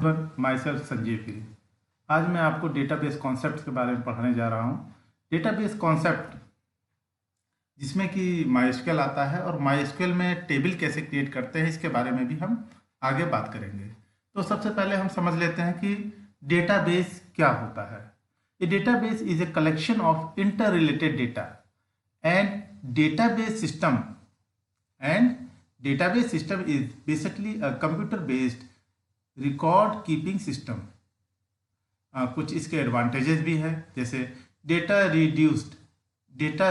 My self Sanjeev गिरी। आज मैं आपको डेटाबेस कॉन्सेप्ट के बारे में पढ़ाने जा रहा हूँ। डेटाबेस कॉन्सेप्ट जिसमें कि माइस्क्यूएल आता है और माइस्क्यूएल में टेबल कैसे क्रिएट करते हैं इसके बारे में भी हम आगे बात करेंगे। तो सबसे पहले हम समझ लेते हैं कि डेटाबेस क्या होता है। A database is a collection of interrelated data and database system and database system is basically a computer based record keeping system. कुछ इसके एडवांटेजेस भी हैं, जैसे डेटा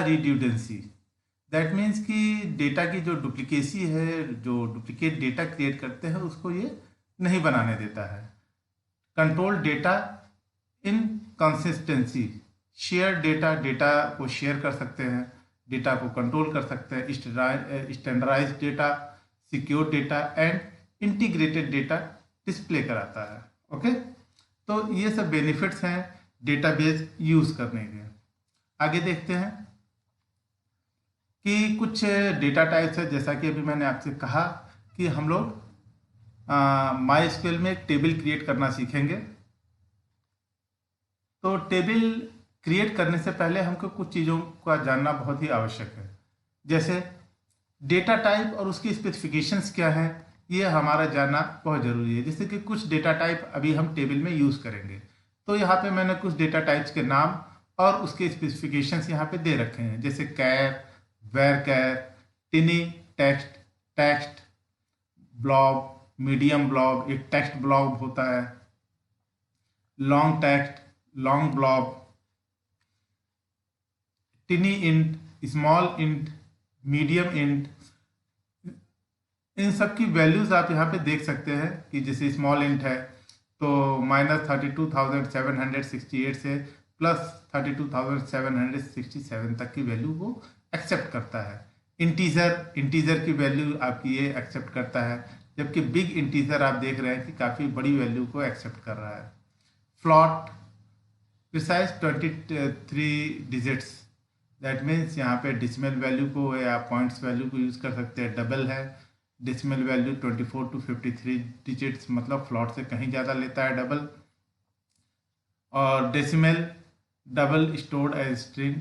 रिड्यूडेंसी। दैट मीन्स कि डेटा की जो डुप्लीकेसी है, जो डुप्लीकेट डेटा क्रिएट करते हैं उसको ये नहीं बनाने देता है। Control data inconsistency, share data को शेयर कर सकते हैं, डेटा को कंट्रोल कर सकते हैं। Standardize data, secure data and integrated data display कराता है। ओके, तो ये सब बेनिफिट्स हैं डेटाबेस यूज करने के। आगे देखते हैं कि कुछ डेटा टाइप्स है। जैसा कि अभी मैंने आपसे कहा कि हम लोग माइस्क्यूएल में एक टेबल क्रिएट करना सीखेंगे। तो टेबल क्रिएट करने से पहले हमको कुछ चीज़ों का जानना बहुत ही आवश्यक है, जैसे डेटा टाइप और उसकी स्पेसिफिकेशंस क्या है, ये हमारा जानना बहुत ज़रूरी है। जैसे कि कुछ डेटा टाइप अभी हम टेबल में यूज़ करेंगे, तो यहाँ पे मैंने कुछ डेटा टाइप्स के नाम और उसके स्पेसिफिकेशंस यहाँ पे दे रखे हैं, जैसे char, varchar, tiny, text, text blob, medium blob, एक टेक्स्ट ब्लॉब होता है, long text, long blob, tiny int, small int, medium int. इन सब की वैल्यूज आप यहाँ पे देख सकते हैं कि जैसे स्मॉल इंट है तो -32,768 से +32,767 तक की वैल्यू वो एक्सेप्ट करता है। इंटीजर की वैल्यू आपकी ये एक्सेप्ट करता है, जबकि बिग इंटीजर आप देख रहे हैं कि काफ़ी बड़ी वैल्यू को एक्सेप्ट कर रहा है। Float, precise 23 digits, that means यहाँ पे डिसिमल वैल्यू को या पॉइंट्स वैल्यू को यूज़ कर सकते हैं। डबल है, डेसिमल वैल्यू 24 to 53 डिजिट्स, मतलब फ्लॉट से कहीं ज़्यादा लेता है डबल। और decimal, double stored as string,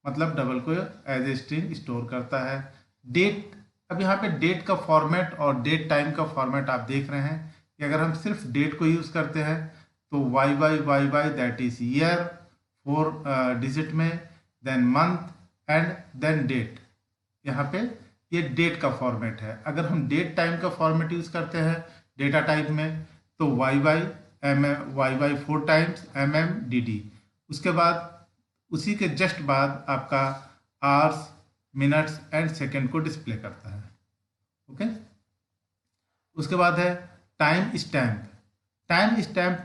मतलब डबल को एज ए स्ट्रिंग स्टोर करता है। डेट, अब यहाँ पे डेट का फॉर्मेट और डेट टाइम का फॉर्मेट आप देख रहे हैं कि अगर हम सिर्फ डेट को यूज़ करते हैं तो Y that is year 4 digit में, then month and then date. यहाँ पे ये डेट का फॉर्मेट है। अगर हम डेट टाइम का फॉर्मेट यूज करते हैं डेटा टाइप में तो वाई 4 टाइम्स डी। उसके बाद उसी के जस्ट बाद आपका आवर्स, मिनट्स एंड सेकेंड को डिस्प्ले करता है। ओके, उसके बाद है टाइम स्टैम्प। टाइम स्टैम्प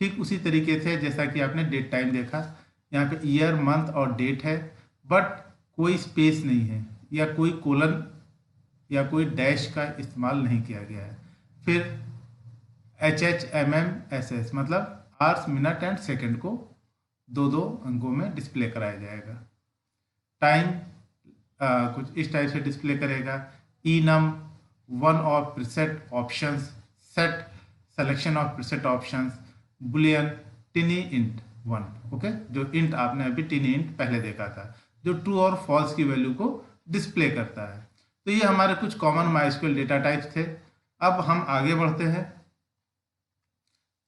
ठीक उसी तरीके से जैसा कि आपने डेट टाइम देखा, यहाँ पे ईयर, मंथ और डेट है, बट कोई स्पेस नहीं है या कोई कोलन या कोई डैश का इस्तेमाल नहीं किया गया है। फिर HHMMSS, मतलब आवर्स, मिनट एंड सेकंड को दो दो अंकों में डिस्प्ले कराया जाएगा। टाइम कुछ इस टाइप से डिस्प्ले करेगा। enum, one of preset options, set, selection of preset options, Boolean, टिनी int 1। Okay, जो इंट आपने अभी टिनी इंट पहले देखा था, जो ट्रू और फॉल्स की वैल्यू को डिस्प्ले करता है। तो ये हमारे कुछ कॉमन माइस्क्यूएल डेटा टाइप्स थे। अब हम आगे बढ़ते हैं।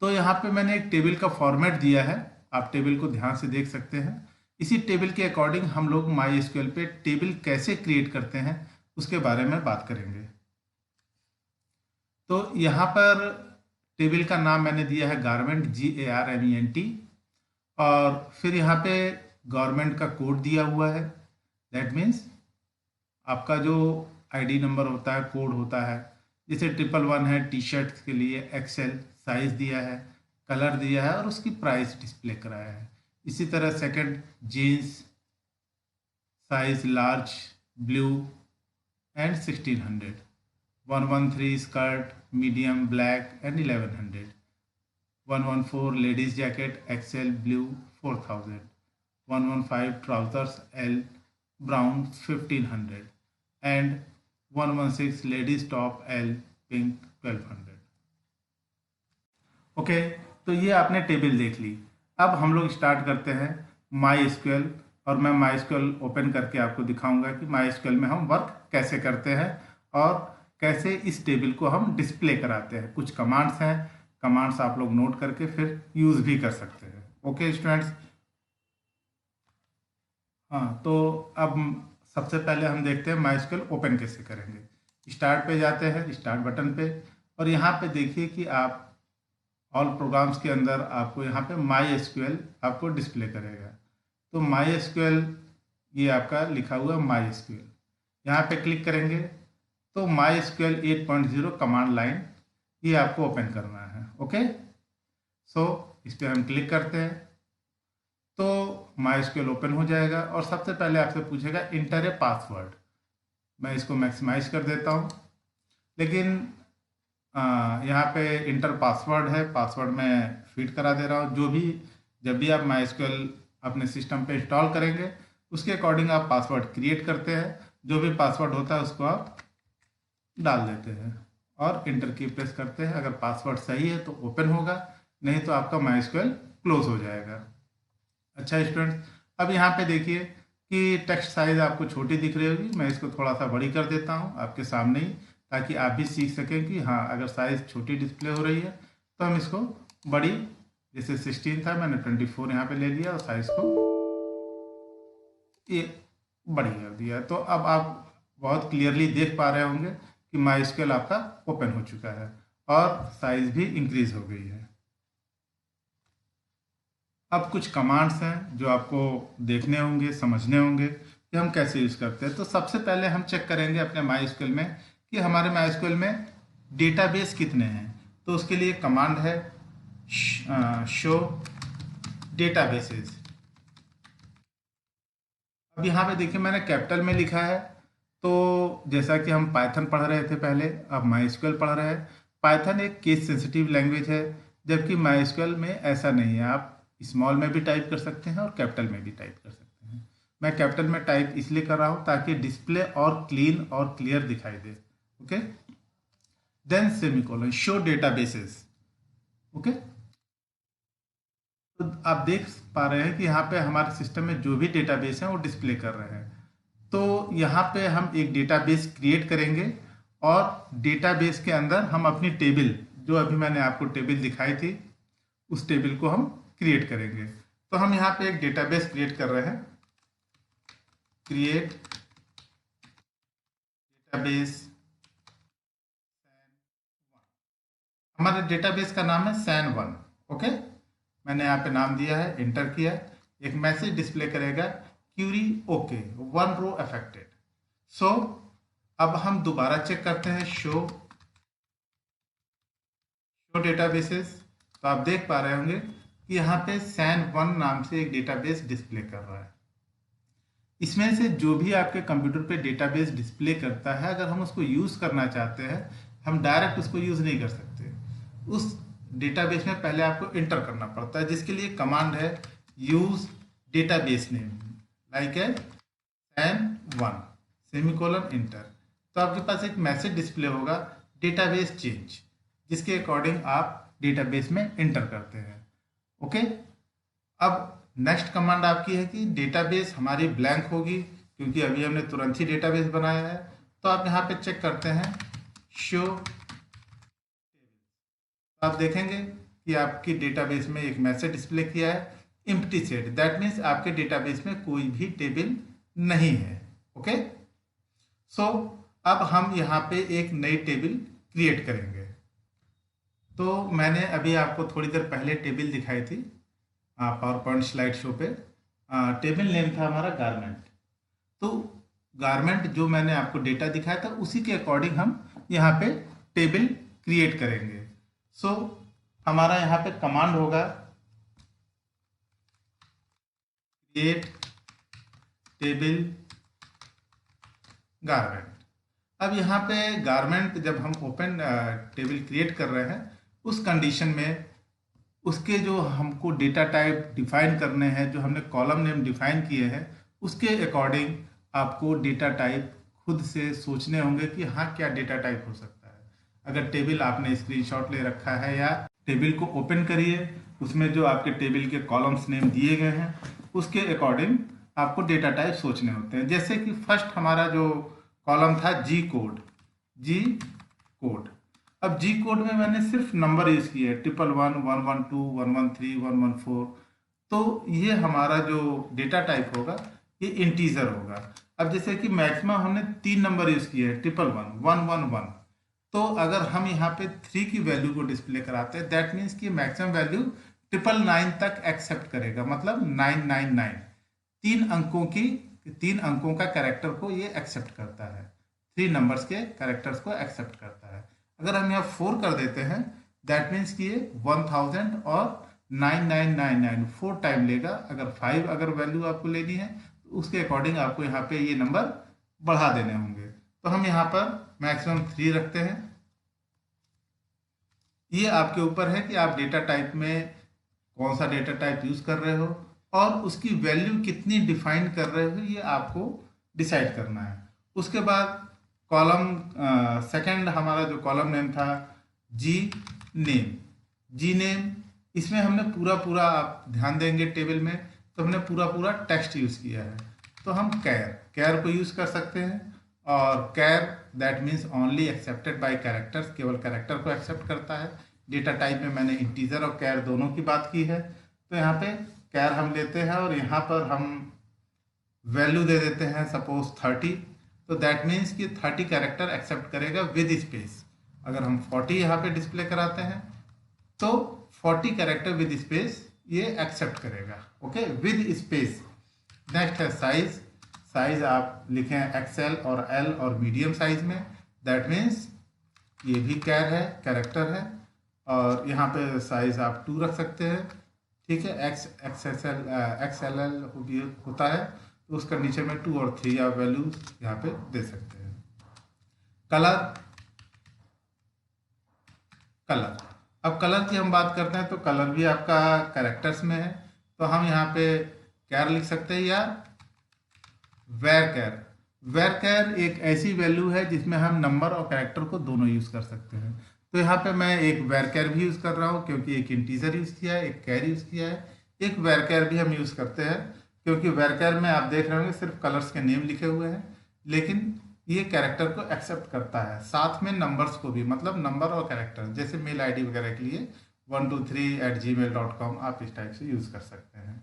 तो यहाँ पे मैंने एक टेबल का फॉर्मेट दिया है, आप टेबल को ध्यान से देख सकते हैं। इसी टेबल के अकॉर्डिंग हम लोग माइस्क्यूएल पे टेबल कैसे क्रिएट करते हैं उसके बारे में बात करेंगे। तो यहाँ पर टेबल का नाम मैंने दिया है गारमेंट, GARMENT, और फिर यहाँ पे गवर्नमेंट का कोड दिया हुआ है। दैट मीन्स आपका जो आईडी नंबर होता है, कोड होता है। जैसे 111 है टी शर्ट के लिए, एक्सेल साइज दिया है, कलर दिया है और उसकी प्राइस डिस्प्ले कराया है। इसी तरह second, jeans size large, blue and 1600। 113 skirt, medium black and 1100। 114 ladies jacket, XL blue 4000। 115 trousers L brown 1500 and 116 ladies top L pink 1200। Okay, तो ये आपने टेबल देख ली। अब हम लोग स्टार्ट करते हैं माई एसक्यूएल, और मैं माई एसक्यूएल ओपन करके आपको दिखाऊंगा कि माई एसक्यूएल में हम वर्क कैसे करते हैं और कैसे इस टेबल को हम डिस्प्ले कराते हैं। कुछ कमांड्स हैं, कमांड्स आप लोग नोट करके फिर यूज़ भी कर सकते हैं। ओके स्टूडेंट्स, हाँ तो अब सबसे पहले हम देखते हैं माई एसक्यूएल ओपन कैसे करेंगे। स्टार्ट पे जाते हैं, स्टार्ट बटन पे, और यहाँ पे देखिए कि आप ऑल प्रोग्राम्स के अंदर आपको यहाँ पे माई एसक्यूएल आपको डिस्प्ले करेगा। तो माई एसक्यूएल ये आपका लिखा हुआ माई एसक्यूएल, यहाँ पे क्लिक करेंगे तो माई एसक्यूएल 8.0 कमांड लाइन ये आपको ओपन करना है। ओके, सो इस पर हम क्लिक करते हैं तो माई एसक्यूएल ओपन हो जाएगा और सबसे पहले आपसे पूछेगा इंटर ए पासवर्ड। मैं इसको मैक्सिमाइज कर देता हूँ, लेकिन यहाँ पे इंटर पासवर्ड है, पासवर्ड मैं फीड करा दे रहा हूँ। जो भी जब भी आप माइस्क्यूएल अपने सिस्टम पे इंस्टॉल करेंगे उसके अकॉर्डिंग आप पासवर्ड क्रिएट करते हैं, जो भी पासवर्ड होता है उसको आप डाल देते हैं और इंटर की प्रेस करते हैं। अगर पासवर्ड सही है तो ओपन होगा, नहीं तो आपका माइस्क्यूएल क्लोज हो जाएगा। अच्छा स्टूडेंट्स, अब यहाँ पे देखिए कि टेक्स्ट साइज आपको छोटी दिख रही होगी, मैं इसको थोड़ा सा बड़ी कर देता हूँ आपके सामने ही, ताकि आप भी सीख सकें कि हाँ अगर साइज छोटी डिस्प्ले हो रही है तो हम इसको बड़ी, जैसे 16 था मैंने 24 यहाँ पे ले लिया और साइज को ये बड़ी कर दिया। तो अब आप बहुत क्लियरली देख पा रहे होंगे कि माई स्केल आपका ओपन हो चुका है और साइज भी इंक्रीज हो गई है। अब कुछ कमांड्स हैं जो आपको देखने होंगे, समझने होंगे कि हम कैसे यूज़ करते हैं। तो सबसे पहले हम चेक करेंगे अपने माईएसक्यूएल में कि हमारे माईएसक्यूएल में डेटाबेस कितने हैं। तो उसके लिए कमांड है शो डेटाबेसेस। अब यहाँ पे देखिए मैंने कैपिटल में लिखा है, तो जैसा कि हम पाइथन पढ़ रहे थे पहले, अब माईएसक्यूएल पढ़ रहे हैं। पाइथन एक केस सेंसिटिव लैंग्वेज है, जबकि माईएसक्यूएल में ऐसा नहीं है। आप स्मॉल में भी टाइप कर सकते हैं और कैपिटल में भी टाइप कर सकते हैं। मैं कैपिटल में टाइप इसलिए कर रहा हूँ ताकि डिस्प्ले और क्लीन और क्लियर दिखाई दे। Okay, then semicolon show databases. Okay, तो आप देख पा रहे हैं कि यहाँ पे हमारे सिस्टम में जो भी डेटाबेस है वो डिस्प्ले कर रहे हैं। तो यहाँ पे हम एक डेटाबेस क्रिएट करेंगे और डेटाबेस के अंदर हम अपनी टेबल, जो अभी मैंने आपको टेबल दिखाई थी, उस टेबल को हम क्रिएट करेंगे। तो हम यहाँ पे एक डेटाबेस क्रिएट कर रहे हैं, क्रिएट डेटाबेस। हमारे डेटाबेस का नाम है SAN1। ओके, मैंने यहाँ पे नाम दिया है, एंटर किया, एक मैसेज डिस्प्ले करेगा क्यूरी ओके 1 रो अफेक्टेड। सो अब हम दोबारा चेक करते हैं शो डेटाबेसेस। तो आप देख पा रहे होंगे कि यहाँ पे SAN1 नाम से एक डेटाबेस डिस्प्ले कर रहा है। इसमें से जो भी आपके कंप्यूटर पे डेटाबेस डिस्प्ले करता है, अगर हम उसको यूज़ करना चाहते हैं, हम डायरेक्ट उसको यूज़ नहीं कर सकते। उस डेटाबेस में पहले आपको इंटर करना पड़ता है, जिसके लिए कमांड है use database name like a SAN1 semicolon inter. तो आपके पास एक मैसेज डिस्प्ले होगा डेटाबेस चेंज, जिसके अकॉर्डिंग आप डेटाबेस में इंटर करते हैं। ओके, अब नेक्स्ट कमांड आपकी है कि डेटाबेस हमारी ब्लैंक होगी, क्योंकि अभी हमने तुरंत ही डेटाबेस बनाया है। तो आप यहाँ पे चेक करते हैं शो, आप देखेंगे कि आपकी डेटाबेस में एक मैसेज डिस्प्ले किया है एम्प्टी सेट। दैट मीन्स आपके डेटाबेस में कोई भी टेबल नहीं है। ओके, सो अब हम यहाँ पे एक नई टेबल क्रिएट करेंगे। तो मैंने अभी आपको थोड़ी देर पहले टेबल दिखाई थी पावर पॉइंट स्लाइड शो पे। टेबल नेम था हमारा गारमेंट। तो गारमेंट जो मैंने आपको डेटा दिखाया था उसी के अकॉर्डिंग हम यहाँ पे टेबल क्रिएट करेंगे। सो हमारा यहाँ पे कमांड होगा क्रिएट टेबल गारमेंट। अब यहाँ पे गारमेंट जब हम ओपन टेबल क्रिएट कर रहे हैं, उस कंडीशन में उसके जो हमको डेटा टाइप डिफाइन करने हैं, जो हमने कॉलम नेम डिफाइन किए हैं, उसके अकॉर्डिंग आपको डेटा टाइप खुद से सोचने होंगे कि हाँ क्या डेटा टाइप हो सकता है। अगर टेबल आपने स्क्रीनशॉट ले रखा है या टेबल को ओपन करिए, उसमें जो आपके टेबल के कॉलम्स नेम दिए गए हैं उसके अकॉर्डिंग आपको डेटा टाइप सोचने होते हैं। जैसे कि फर्स्ट हमारा जो कॉलम था जी कोड, जी कोड। अब जी कोड में मैंने सिर्फ नंबर यूज किए हैं, 111, 112, 113, 114। तो ये हमारा जो डेटा टाइप होगा ये इंटीजर होगा। अब जैसे कि मैक्सिमम हमने 3 नंबर यूज किए हैं, 111, 111। तो अगर हम यहाँ पे 3 की वैल्यू को डिस्प्ले कराते हैं, दैट मीन्स कि मैक्सिमम वैल्यू 999 तक एक्सेप्ट करेगा, मतलब 999 तीन अंकों का कैरेक्टर को ये एक्सेप्ट करता है, 3 नंबर्स के कैरेक्टर्स को एक्सेप्ट करता है। अगर हम यहाँ 4 कर देते हैं, दैट मीन्स कि ये 1000 और 9999 4 टाइम लेगा। अगर 5 अगर वैल्यू आपको लेनी है तो उसके अकॉर्डिंग आपको यहाँ पे ये नंबर बढ़ा देने होंगे। तो हम यहाँ पर मैक्सिमम 3 रखते हैं। ये आपके ऊपर है कि आप डेटा टाइप में कौन सा डेटा टाइप यूज कर रहे हो और उसकी वैल्यू कितनी डिफाइन कर रहे हो, ये आपको डिसाइड करना है। उसके बाद कॉलम सेकंड हमारा जो कॉलम नेम था जी नेम, जी नेम, इसमें हमने पूरा आप ध्यान देंगे टेबल में तो हमने पूरा टेक्स्ट यूज किया है। तो हम कैर को यूज कर सकते हैं, और char that means only accepted by characters, केवल कैरेक्टर को एक्सेप्ट करता है। डेटा टाइप में मैंने इंटीजर और कैर दोनों की बात की है। तो यहाँ पे कैर हम लेते हैं और यहाँ पर हम वैल्यू दे देते हैं सपोज 30। तो दैट मीन्स कि 30 कैरेक्टर एक्सेप्ट करेगा विद स्पेस। अगर हम 40 यहाँ पे डिस्प्ले कराते हैं तो 40 कैरेक्टर विद स्पेस ये एक्सेप्ट करेगा, ओके, विद स्पेस। नेक्स्ट है साइज। साइज आप लिखें एक्सएल और एल और मीडियम साइज में, दैट मीन्स ये भी कैर है, कैरेक्टर है। और यहाँ पे साइज आप 2 रख सकते हैं, ठीक है। एक्सएल भी होता है तो उसका नीचे में 2 और 3 आप वैल्यूज यहाँ पे दे सकते हैं। कलर अब कलर की हम बात करते हैं तो कलर भी आपका कैरेक्टर्स में है। तो हम यहाँ पे कैर लिख सकते हैं या वेर कैर। वेर कैर एक ऐसी वैल्यू है जिसमें हम नंबर और कैरेक्टर को दोनों यूज कर सकते हैं। तो यहाँ पे मैं एक वेर कैर भी यूज कर रहा हूँ क्योंकि एक इंटीजर यूज किया है, एक कैर यूज किया है। एक वेर कैर भी हम यूज करते हैं क्योंकि वेर कैर में आप देख रहे होंगे सिर्फ कलर्स के नेम लिखे हुए हैं, लेकिन ये कैरेक्टर को एक्सेप्ट करता है, साथ में नंबर्स को भी, मतलब नंबर और कैरेक्टर। जैसे मेल आईडी वगैरह के लिए 123@gmail.com आप इस टाइप से यूज कर सकते हैं।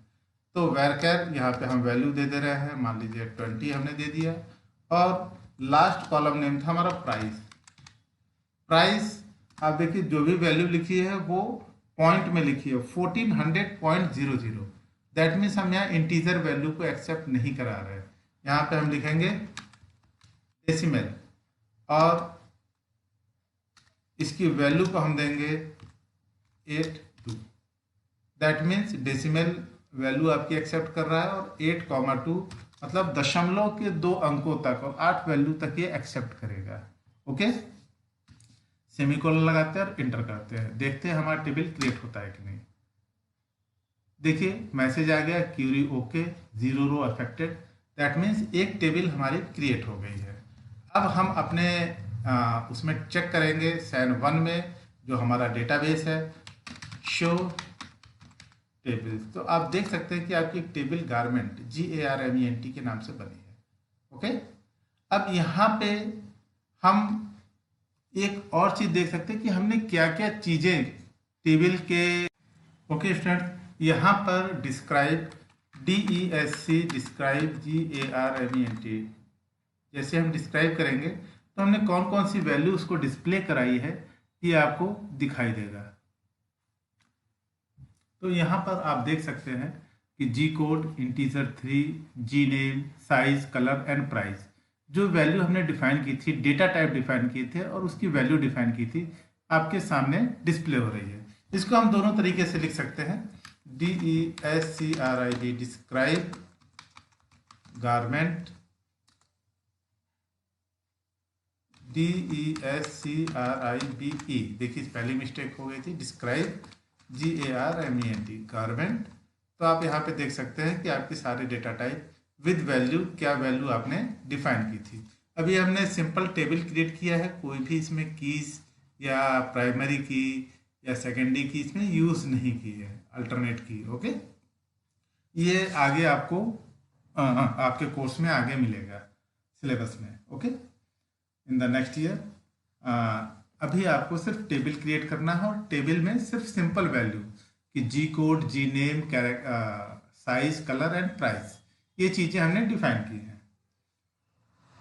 तो वेरकैर यहाँ पे हम वैल्यू दे रहे हैं, मान लीजिए 20 हमने दे दिया। और लास्ट कॉलम नेम था हमारा प्राइस। प्राइस आप देखिए जो भी वैल्यू लिखी है वो पॉइंट में लिखी है, 1400.00। दैट मीन्स हम यहाँ इंटीजर वैल्यू को एक्सेप्ट नहीं करा रहे हैं। यहाँ पे हम लिखेंगे डेसिमल और इसकी वैल्यू को हम देंगे 82। दैट मीन्स डेसिमल वैल्यू आपकी एक्सेप्ट कर रहा है और 8,2 मतलब दशमलव के 2 अंकों तक और 8 वैल्यू तक ये एक्सेप्ट करेगा, ओके। सेमीकोलन लगाते हैं और इंटर करते हैं, देखते हैं हमारा टेबल क्रिएट होता है कि नहीं। देखिए मैसेज आ गया, query okay, 0 row affected. That means एक टेबल हमारी क्रिएट हो गई है। अब हम अपने उसमें चेक करेंगे सैन 1 में जो हमारा डेटाबेस है, शो टेबल्स। तो आप देख सकते हैं कि आपकी एक टेबल गारमेंट GARMENT के नाम से बनी है, ओके। अब यहाँ पे हम एक और चीज देख सकते हैं कि हमने क्या क्या चीजें टेबल के, ओके स्टूडेंट, यहाँ पर डिस्क्राइब DESC डिस्क्राइब GARMENT जैसे हम डिस्क्राइब करेंगे तो हमने कौन कौन सी वैल्यू उसको डिस्प्ले कराई है ये आपको दिखाई देगा। तो यहाँ पर आप देख सकते हैं कि G code, integer 3, G name, size, colour and price, जो वैल्यू हमने डिफाइन की थी, डेटा टाइप डिफाइन किए थे और उसकी वैल्यू डिफाइन की थी, आपके सामने डिस्प्ले हो रही है। इसको हम दोनों तरीके से लिख सकते हैं, DESCRIB डिस्क्राइब गारमेंट, DESCRIBE, देखिए पहली मिस्टेक हो गई थी, डिस्क्राइब GARMENT गारमेंट। तो आप यहाँ पे देख सकते हैं कि आपकी सारे डेटा टाइप विद वैल्यू, क्या वैल्यू आपने डिफाइन की थी। अभी हमने सिंपल टेबल क्रिएट किया है, कोई भी इसमें कीज या प्राइमरी की या सेकेंडरी की इसमें यूज नहीं की है, अल्टरनेट की। ओके, ये आगे आपको आपके कोर्स में आगे मिलेगा सिलेबस में। Okay, in the next year. अभी आपको सिर्फ टेबल क्रिएट करना है, और टेबल में सिर्फ सिंपल वैल्यू कि G code, G name, size, colour and price, ये चीज़ें हमने डिफाइन की हैं।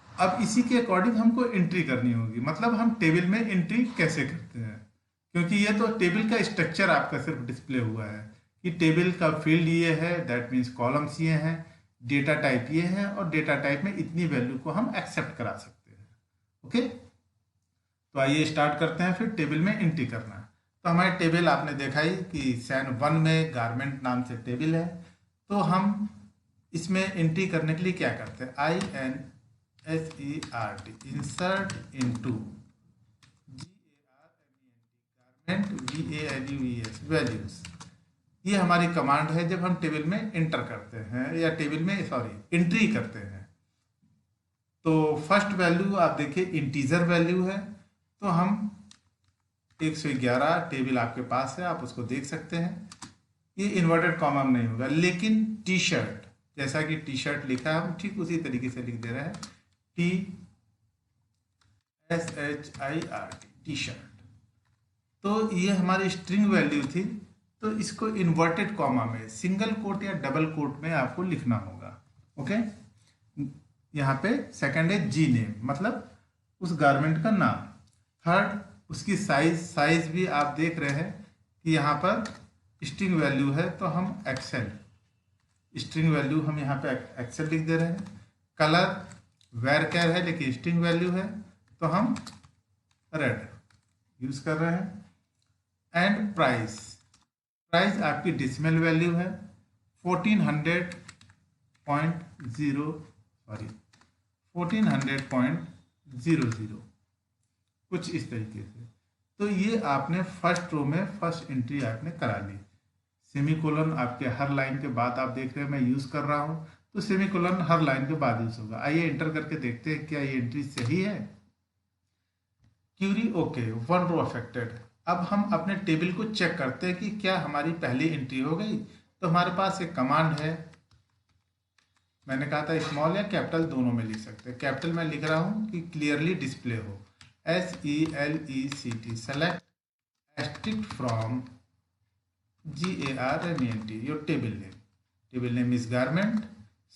अब इसी के अकॉर्डिंग हमको एंट्री करनी होगी। मतलब हम टेबल में एंट्री कैसे करते हैं, क्योंकि ये तो टेबल का स्ट्रक्चर आपका सिर्फ डिस्प्ले हुआ है कि टेबल का फील्ड ये है, दैट मीन्स कॉलम्स ये हैं, डेटा टाइप ये है, और डेटा टाइप में इतनी वैल्यू को हम एक्सेप्ट करा सकते हैं। ओके, तो आइए स्टार्ट करते हैं फिर टेबल में एंट्री करना। तो हमारे टेबल आपने देखा ही कि सैन 1 में गारमेंट नाम से टेबल है। तो हम इसमें एंट्री करने के लिए क्या करते हैं, INSERT, insert into garment, VALUES, values. ये हमारी कमांड है जब हम टेबल में एंटर करते हैं, या टेबल में एंट्री करते हैं। तो फर्स्ट वैल्यू आप देखिए इंटीजर वैल्यू है, तो हम 111 टेबल आपके पास है, आप उसको देख सकते हैं। ये इन्वर्टेड कॉमा में नहीं होगा, लेकिन टी शर्ट, जैसा कि टी शर्ट लिखा है हम ठीक उसी तरीके से लिख दे रहे हैं, TSHIRT, टी शर्ट। तो ये हमारी स्ट्रिंग वैल्यू थी, तो इसको इन्वर्टेड कॉमा में सिंगल कोट या डबल कोट में आपको लिखना होगा। ओके, यहाँ पे सेकंड है जी नेम, मतलब उस गारमेंट का नाम। थर्ड उसकी साइज भी आप देख रहे हैं कि यहाँ पर स्ट्रिंग वैल्यू है, तो हम एक्सेल, स्ट्रिंग वैल्यू हम यहाँ पे एक्सेल लिख दे रहे हैं। कलर वेर कैर है, लेकिन स्ट्रिंग वैल्यू है, तो हम रेड यूज कर रहे हैं। एंड प्राइस, प्राइस आपकी डिसिमल वैल्यू है 1400.00, कुछ इस तरीके से। तो ये आपने फर्स्ट रो में फर्स्ट एंट्री आपने करा ली। सेमीकोलन आपके हर लाइन के बाद आप देख रहे हैं मैं यूज कर रहा हूं, तो सेमीकोलन हर लाइन के बाद यूज होगा। आइए एंटर करके देखते हैं क्या ये एंट्री सही है। Query okay, 1 row affected. अब हम अपने टेबल को चेक करते हैं कि क्या हमारी पहली एंट्री हो गई। तो हमारे पास एक कमांड है, मैंने कहा था स्मॉल या कैपिटल दोनों में लिख सकते हैं। कैपिटल में लिख रहा हूं कि क्लियरली डिस्प्ले हो, SELECT, select asterisk from GARMENT, your table name. Table name is garment.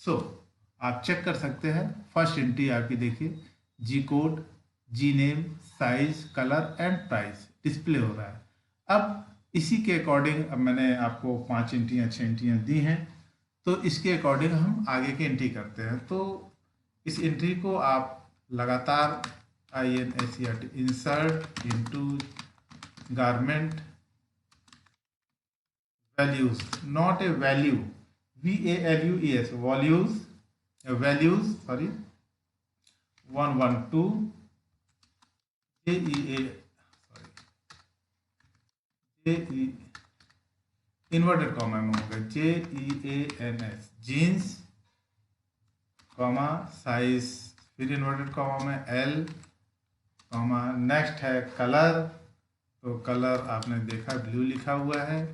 So आप चेक कर सकते हैं, फर्स्ट एंट्री आपकी देखिए, G code, G name, size, colour and price display हो रहा है। अब इसी के अकॉर्डिंग, अब मैंने आपको 5 एंट्रियाँ 6 एंट्रियाँ दी हैं, तो इसके अकॉर्डिंग हम आगे की एंट्री करते हैं। तो इस एंट्री को आप लगातार INSERT, insert into garment values, not a value, VALUES, values, sorry, 112 JEA, sorry, JE, inverted comma में होगा JEANS, जीन्स, कॉमा साइज, फिर इन्वर्टेड कॉमा में L, कॉमा नेक्स्ट है कलर। तो कलर आपने देखा ब्लू लिखा हुआ है,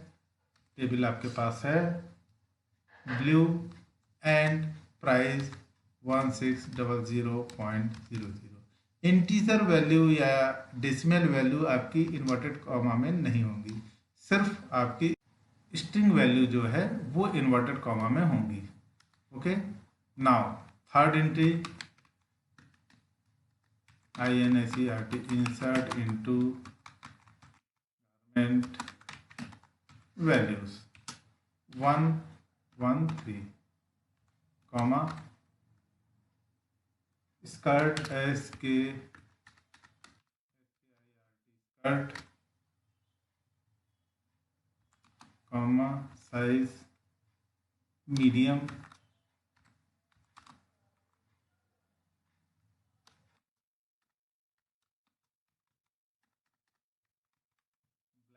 टेबल आपके पास है blue. And price 1600.00। Integer value या डेसिमल वैल्यू आपकी इन्वर्टेड कॉमा में नहीं होंगी, सिर्फ आपकी स्ट्रिंग वैल्यू जो है वो इन्वर्टेड कॉमा में होंगी। Okay, now third entry INSERT, insert into garment values 113, comma skirt SK skirt, comma size medium,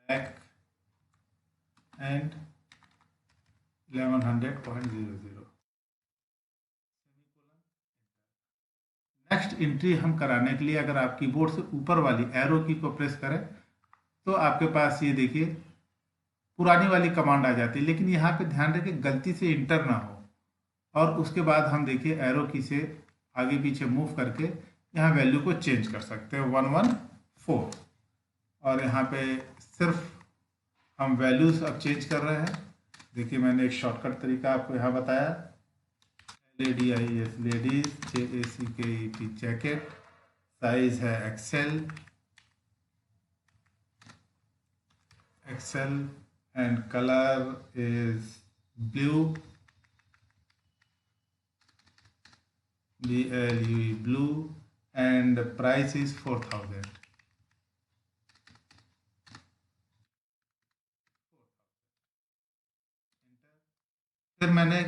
black and 1100.00। Next entry हम कराने के लिए अगर आप कीबोर्ड से ऊपर वाली एरो की को प्रेस करें तो आपके पास ये देखिए पुरानी वाली कमांड आ जाती है, लेकिन यहाँ पे ध्यान रखें गलती से इंटर ना हो। और उसके बाद हम देखिए एरो की से आगे पीछे मूव करके यहाँ वैल्यू को चेंज कर सकते हैं 114। और यहाँ पे सिर्फ हम वैल्यूज अब चेंज कर रहे हैं। देखिए मैंने एक शॉर्टकट तरीका आपको यहाँ बताया, LADIS ladies, JACKET jacket, size है XL and colour is blue, BLUE blue, and price is 4000। फिर मैंने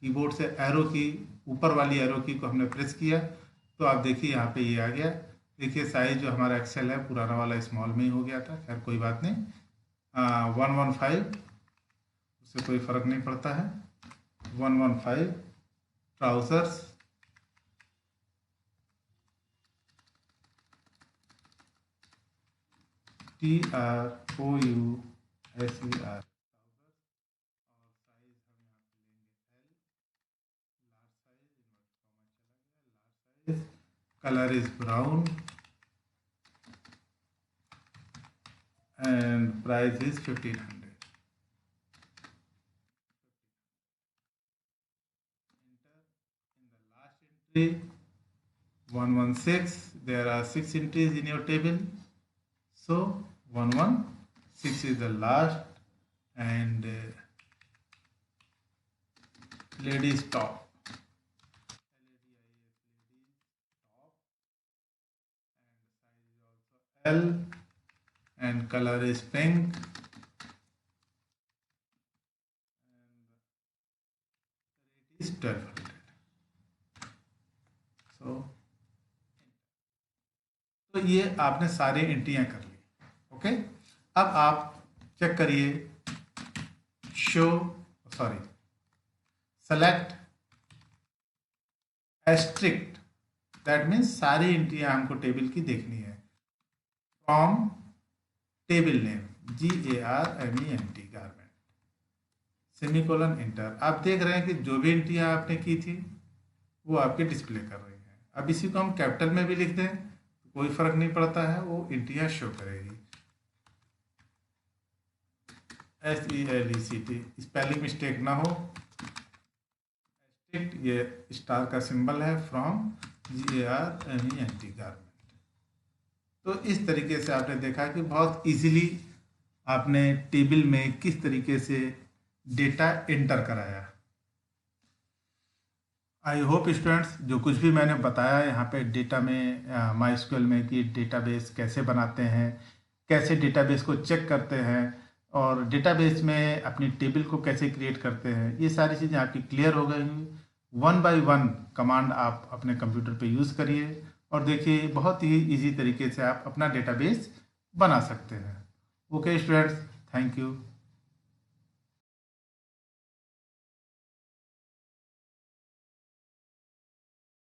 कीबोर्ड से एरो की, ऊपर वाली एरो की को हमने प्रेस किया तो आप देखिए यहाँ पे ये आ गया। देखिए साइज जो हमारा एक्सेल है पुराना वाला स्मॉल में ही हो गया था, खैर कोई बात नहीं। 115, उससे कोई फर्क नहीं पड़ता है। 115 trousers, TROUSER, color is brown and price is 1500. Enter in the last entry 116. There are 6 entries in your table, so 116 is the last, and ladies top, L, and color is pink, and rate is 1200. तो ये आपने सारे एंट्रियां कर ली। Okay, अब आप check करिए, select एस्ट्रिक्ट, that means सारी एंट्रियां हमको टेबल की देखनी है। From table name GARMENT garment, semicolon inter. आप देख रहे हैं कि जो भी एंट्रियां आपने की थी वो आपके डिस्प्ले कर रही हैं। अब इसी को हम कैपिटल में भी लिख दें तो कोई फर्क नहीं पड़ता है, वो एंट्रियां शो करेगी। SELECT, स्पेलिंग मिस्टेक ना हो। ये स्टार का सिंबल है, फ्रॉम GARMENT गारमेंट। तो इस तरीके से आपने देखा कि बहुत इजीली आपने टेबल में किस तरीके से डेटा एंटर कराया। आई होप स्टूडेंट्स जो कुछ भी मैंने बताया यहाँ पे डेटा में MySQL में कि डेटाबेस कैसे बनाते हैं, कैसे डेटाबेस को चेक करते हैं, और डेटाबेस में अपनी टेबल को कैसे क्रिएट करते हैं, ये सारी चीज़ें आपकी क्लियर हो गई हुई। 1 by 1 कमांड आप अपने कंप्यूटर पे यूज़ करिए और देखिए बहुत ही इजी तरीके से आप अपना डेटाबेस बना सकते हैं। Okay students, thank you.